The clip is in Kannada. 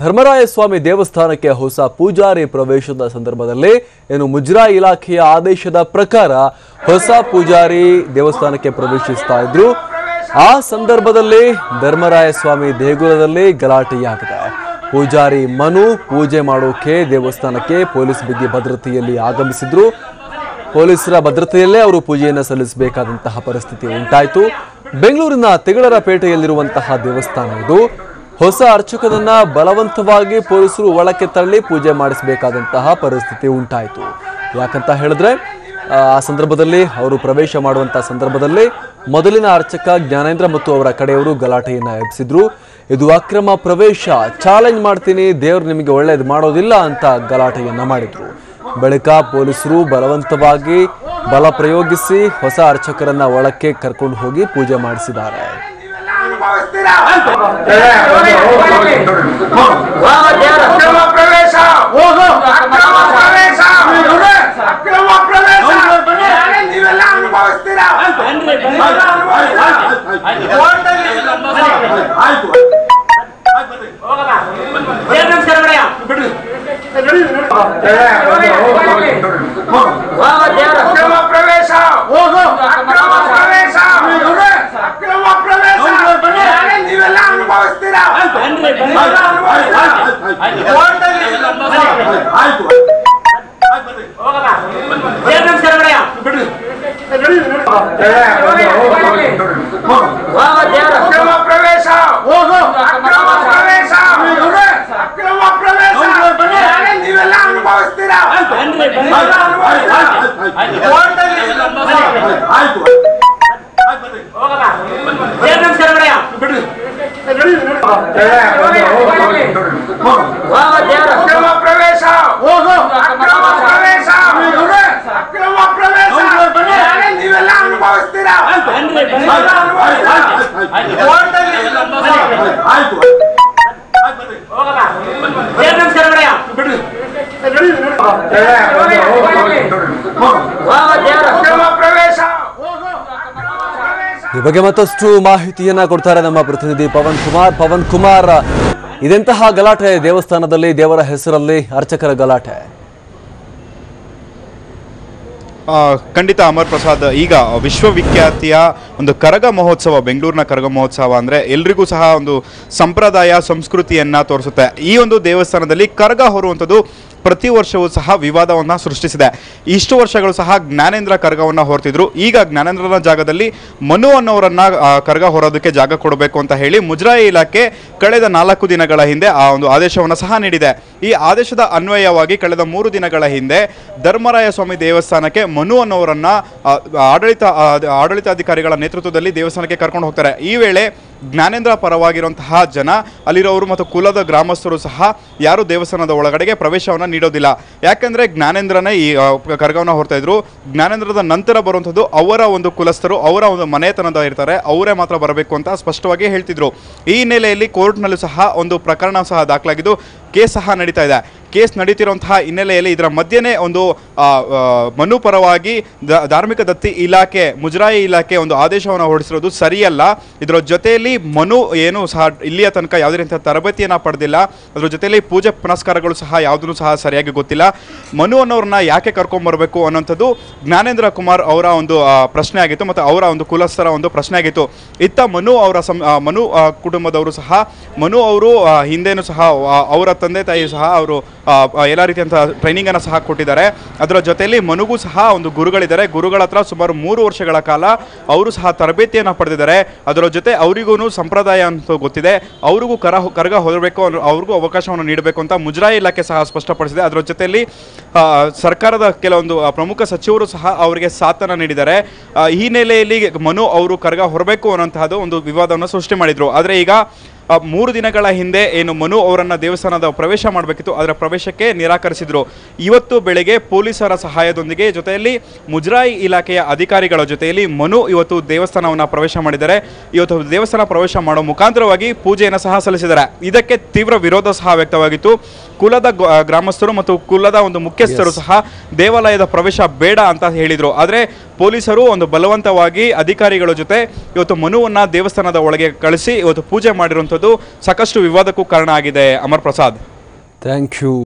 ಧರ್ಮರಾಯ ಸ್ವಾಮಿ ದೇವಸ್ಥಾನಕ್ಕೆ ಹೊಸ ಪೂಜಾರಿ ಪ್ರವೇಶದ ಸಂದರ್ಭದಲ್ಲಿ ಮುಜರಾಯಿ ಇಲಾಖೆಯ ಆದೇಶದ ಪ್ರಕಾರ ಹೊಸ ಪೂಜಾರಿ ದೇವಸ್ಥಾನಕ್ಕೆ ಪ್ರವೇಶಿಸ್ತಾ ಇದ್ರು. ಆ ಸಂದರ್ಭದಲ್ಲಿ ಧರ್ಮರಾಯ ಸ್ವಾಮಿ ದೇಗುಲದಲ್ಲಿ ಗಲಾಟೆಯಾಗಿದೆ. ಪೂಜಾರಿ ಮನು ಪೂಜೆ ಮಾಡೋಕೆ ದೇವಸ್ಥಾನಕ್ಕೆ ಪೊಲೀಸ್ ಬಿಗಿ ಭದ್ರತೆಯಲ್ಲಿ ಆಗಮಿಸಿದ್ರು. ಪೊಲೀಸರ ಭದ್ರತೆಯಲ್ಲೇ ಅವರು ಪೂಜೆಯನ್ನು ಸಲ್ಲಿಸಬೇಕಾದಂತಹ ಪರಿಸ್ಥಿತಿ ಉಂಟಾಯಿತು. ಬೆಂಗಳೂರಿನ ತಿಗಳರಪೇಟೆಯಲ್ಲಿರುವಂತಹ ದೇವಸ್ಥಾನ ಇದು. ಹೊಸ ಅರ್ಚಕನನ್ನ ಬಲವಂತವಾಗಿ ಪೊಲೀಸರು ಒಳಕ್ಕೆ ತಳ್ಳಿ ಪೂಜೆ ಮಾಡಿಸಬೇಕಾದಂತಹ ಪರಿಸ್ಥಿತಿ ಉಂಟಾಯಿತು. ಯಾಕಂತ ಹೇಳಿದ್ರೆ ಆ ಸಂದರ್ಭದಲ್ಲಿ ಅವರು ಪ್ರವೇಶ ಮಾಡುವಂತಹ ಸಂದರ್ಭದಲ್ಲಿ ಮೊದಲಿನ ಅರ್ಚಕ ಜ್ಞಾನೇಂದ್ರ ಮತ್ತು ಅವರ ಕಡೆಯವರು ಗಲಾಟೆಯನ್ನ ಎಬ್ಬಿಸಿದ್ರು. ಇದು ಅಕ್ರಮ ಪ್ರವೇಶ, ಚಾಲೆಂಜ್ ಮಾಡ್ತೀನಿ, ದೇವರು ನಿಮಗೆ ಒಳ್ಳೇದು ಮಾಡೋದಿಲ್ಲ ಅಂತ ಗಲಾಟೆಯನ್ನ ಮಾಡಿದ್ರು. ಬಳಿಕ ಪೊಲೀಸರು ಬಲವಂತವಾಗಿ ಬಲ ಪ್ರಯೋಗಿಸಿ ಹೊಸ ಅರ್ಚಕರನ್ನ ಒಳಕ್ಕೆ ಕರ್ಕೊಂಡು ಹೋಗಿ ಪೂಜೆ ಮಾಡಿಸಿದ್ದಾರೆ. ಈ ಬಗ್ಗೆ ಮತ್ತಷ್ಟು ಮಾಹಿತಿಯನ್ನ ಕೊಡ್ತಾರೆ ನಮ್ಮ ಪ್ರತಿನಿಧಿ ಪವನ್ ಕುಮಾರ್. ಇದೆಂತಹ ಗಲಾಟೆ ದೇವಸ್ಥಾನದಲ್ಲಿ, ದೇವರ ಹೆಸರಲ್ಲಿ ಅರ್ಚಕರ ಗಲಾಟೆ? ಖಂಡಿತ ಅಮರ್ ಪ್ರಸಾದ್, ಈಗ ವಿಶ್ವವಿಖ್ಯಾತಿಯ ಒಂದು ಕರಗ ಮಹೋತ್ಸವ, ಬೆಂಗಳೂರಿನ ಕರಗ ಮಹೋತ್ಸವ ಅಂದರೆ ಎಲ್ರಿಗೂ ಸಹ ಒಂದು ಸಂಪ್ರದಾಯ ಸಂಸ್ಕೃತಿಯನ್ನು ತೋರಿಸುತ್ತೆ. ಈ ಒಂದು ದೇವಸ್ಥಾನದಲ್ಲಿ ಕರಗ ಹೊರುವಂಥದ್ದು ಪ್ರತಿ ವರ್ಷವೂ ಸಹ ವಿವಾದವನ್ನು ಸೃಷ್ಟಿಸಿದೆ. ಇಷ್ಟು ವರ್ಷಗಳು ಸಹ ಜ್ಞಾನೇಂದ್ರ ಕರಗವನ್ನು ಹೊರತಿದ್ರು. ಈಗ ಜ್ಞಾನೇಂದ್ರನ ಜಾಗದಲ್ಲಿ ಮನು ಅನ್ನೋರನ್ನ ಕರಗ ಹೊರೋದಕ್ಕೆ ಜಾಗ ಕೊಡಬೇಕು ಅಂತ ಹೇಳಿ ಮುಜರಾಯಿ ಇಲಾಖೆ ಕಳೆದ 4 ದಿನಗಳ ಹಿಂದೆ ಆ ಒಂದು ಆದೇಶವನ್ನು ಸಹ ನೀಡಿದೆ. ಈ ಆದೇಶದ ಅನ್ವಯವಾಗಿ ಕಳೆದ 3 ದಿನಗಳ ಹಿಂದೆ ಧರ್ಮರಾಯ ಸ್ವಾಮಿ ದೇವಸ್ಥಾನಕ್ಕೆ ಮನು ಅನ್ನೋರನ್ನ ಆಡಳಿತಾಧಿಕಾರಿಗಳ ನೇತೃತ್ವದಲ್ಲಿ ದೇವಸ್ಥಾನಕ್ಕೆ ಕರ್ಕೊಂಡು ಹೋಗ್ತಾರೆ. ಈ ವೇಳೆ ಜ್ಞಾನೇಂದ್ರ ಪರವಾಗಿರುವಂತಹ ಜನ, ಅಲ್ಲಿರೋರು ಮತ್ತು ಕುಲದ ಗ್ರಾಮಸ್ಥರು ಸಹ ಯಾರು ದೇವಸ್ಥಾನದ ಒಳಗಡೆಗೆ ಪ್ರವೇಶವನ್ನು ನೀಡೋದಿಲ್ಲ. ಯಾಕೆಂದರೆ ಜ್ಞಾನೇಂದ್ರನೇ ಈ ಕರಗವನ್ನು ಹೊರ್ತಾ ಇದ್ರು. ಜ್ಞಾನೇಂದ್ರದ ನಂತರ ಬರುವಂಥದ್ದು ಅವರ ಒಂದು ಕುಲಸ್ಥರು, ಅವರ ಒಂದು ಮನೆತನದ ಇರ್ತಾರೆ, ಅವರೇ ಮಾತ್ರ ಬರಬೇಕು ಅಂತ ಸ್ಪಷ್ಟವಾಗಿ ಹೇಳ್ತಿದ್ರು. ಈ ಹಿನ್ನೆಲೆಯಲ್ಲಿ ಕೋರ್ಟ್ನಲ್ಲೂ ಸಹ ಒಂದು ಪ್ರಕರಣ ಸಹ ದಾಖಲಾಗಿದ್ದು ಕೇಸ್ ಸಹ ನಡೀತಾ ಇದೆ. ಕೇಸ್ ನಡೀತಿರುವಂತಹ ಹಿನ್ನೆಲೆಯಲ್ಲಿ ಇದರ ಮಧ್ಯೆನೇ ಒಂದು ಮನು ಪರವಾಗಿ ಧಾರ್ಮಿಕ ದತ್ತಿ ಇಲಾಖೆ, ಮುಜರಾಯಿ ಇಲಾಖೆ ಒಂದು ಆದೇಶವನ್ನು ಹೊರಡಿಸಿರೋದು ಸರಿಯಲ್ಲ. ಇದರ ಜೊತೆಯಲ್ಲಿ ಮನು ಏನು ಸಹ ಇಲ್ಲಿಯ ತನಕ ಯಾವುದೇ ರೀತಿಯ ತರಬೇತಿಯನ್ನು ಪಡೆದಿಲ್ಲ. ಅದರ ಜೊತೆಯಲ್ಲಿ ಪೂಜೆ ಪುನಸ್ಕಾರಗಳು ಸಹ ಯಾವುದೂ ಸಹ ಸರಿಯಾಗಿ ಗೊತ್ತಿಲ್ಲ. ಮನು ಅನ್ನೋರನ್ನ ಯಾಕೆ ಕರ್ಕೊಂಡ್ಬರಬೇಕು ಅನ್ನೋಂಥದ್ದು ಜ್ಞಾನೇಂದ್ರ ಕುಮಾರ್ ಅವರ ಒಂದು ಪ್ರಶ್ನೆ ಆಗಿತ್ತು ಮತ್ತು ಅವರ ಒಂದು ಕುಲಸ್ಥರ ಒಂದು ಪ್ರಶ್ನೆ ಆಗಿತ್ತು. ಇತ್ತ ಮನು ಅವರ ಮನು ಕುಟುಂಬದವರು ಸಹ, ಮನು ಅವರು ಹಿಂದೆನೂ ಸಹ ಅವರ ತಂದೆ ತಾಯಿ ಸಹ ಅವರು ಎಲ್ಲ ರೀತಿಯಂಥ ಟ್ರೈನಿಂಗನ್ನು ಸಹ ಕೊಟ್ಟಿದ್ದಾರೆ. ಅದರ ಜೊತೆಯಲ್ಲಿ ಮನುಗೂ ಸಹ ಒಂದು ಗುರುಗಳಿದ್ದಾರೆ. ಗುರುಗಳ ಹತ್ರ ಸುಮಾರು 3 ವರ್ಷಗಳ ಕಾಲ ಅವರು ಸಹ ತರಬೇತಿಯನ್ನು ಪಡೆದಿದ್ದಾರೆ. ಅದರ ಜೊತೆ ಅವರಿಗೂ ಸಂಪ್ರದಾಯ ಅಂತ ಗೊತ್ತಿದೆ. ಅವ್ರಿಗೂ ಕರಗ ಹೊರಬೇಕು, ಅವ್ರಿಗೂ ಅವಕಾಶವನ್ನು ನೀಡಬೇಕು ಅಂತ ಮುಜರಾಯಿ ಇಲಾಖೆ ಸಹ ಸ್ಪಷ್ಟಪಡಿಸಿದೆ. ಅದರ ಜೊತೆಯಲ್ಲಿ ಸರ್ಕಾರದ ಕೆಲವೊಂದು ಪ್ರಮುಖ ಸಚಿವರು ಸಹ ಅವರಿಗೆ ಸಾಥನ್ನು ನೀಡಿದ್ದಾರೆ. ಈ ಹಿನ್ನೆಲೆಯಲ್ಲಿ ಮನು ಅವರು ಕರಗ ಹೊರಬೇಕು ಅನ್ನೋಂತಹದ್ದು ಒಂದು ವಿವಾದವನ್ನು ಸೃಷ್ಟಿ ಮಾಡಿದರು. ಆದರೆ ಈಗ 3 ದಿನಗಳ ಹಿಂದೆ ಏನು ಮನು ಅವರನ್ನು ದೇವಸ್ಥಾನದ ಪ್ರವೇಶ ಮಾಡಬೇಕಿತ್ತು, ಅದರ ಪ್ರವೇಶಕ್ಕೆ ನಿರಾಕರಿಸಿದರು. ಇವತ್ತು ಬೆಳಗ್ಗೆ ಪೊಲೀಸರ ಸಹಾಯದೊಂದಿಗೆ ಜೊತೆಯಲ್ಲಿ ಮುಜರಾಯಿ ಇಲಾಖೆಯ ಅಧಿಕಾರಿಗಳ ಜೊತೆಯಲ್ಲಿ ಮನು ಇವತ್ತು ದೇವಸ್ಥಾನವನ್ನು ಪ್ರವೇಶ ಮಾಡಿದ್ದಾರೆ. ಇವತ್ತು ದೇವಸ್ಥಾನ ಪ್ರವೇಶ ಮಾಡೋ ಮುಖಾಂತರವಾಗಿ ಪೂಜೆಯನ್ನು ಸಹ ಸಲ್ಲಿಸಿದ್ದಾರೆ. ಇದಕ್ಕೆ ತೀವ್ರ ವಿರೋಧ ಸಹ ವ್ಯಕ್ತವಾಗಿತ್ತು. ಕುಲದ ಗ್ರಾಮಸ್ಥರು ಮತ್ತು ಕುಲದ ಒಂದು ಮುಖ್ಯಸ್ಥರು ಸಹ ದೇವಾಲಯದ ಪ್ರವೇಶ ಬೇಡ ಅಂತ ಹೇಳಿದರು. ಆದರೆ ಪೊಲೀಸರು ಒಂದು ಬಲವಂತವಾಗಿ ಅಧಿಕಾರಿಗಳ ಜೊತೆ ಇವತ್ತು ಮನುವನ್ನ ದೇವಸ್ಥಾನದ ಒಳಗೆ ಕಳಿಸಿ ಇವತ್ತು ಪೂಜೆ ಮಾಡಿರುವಂಥದ್ದು ಸಾಕಷ್ಟು ವಿವಾದಕ್ಕೂ ಕಾರಣ ಆಗಿದೆ. Amar Prasad, thank you.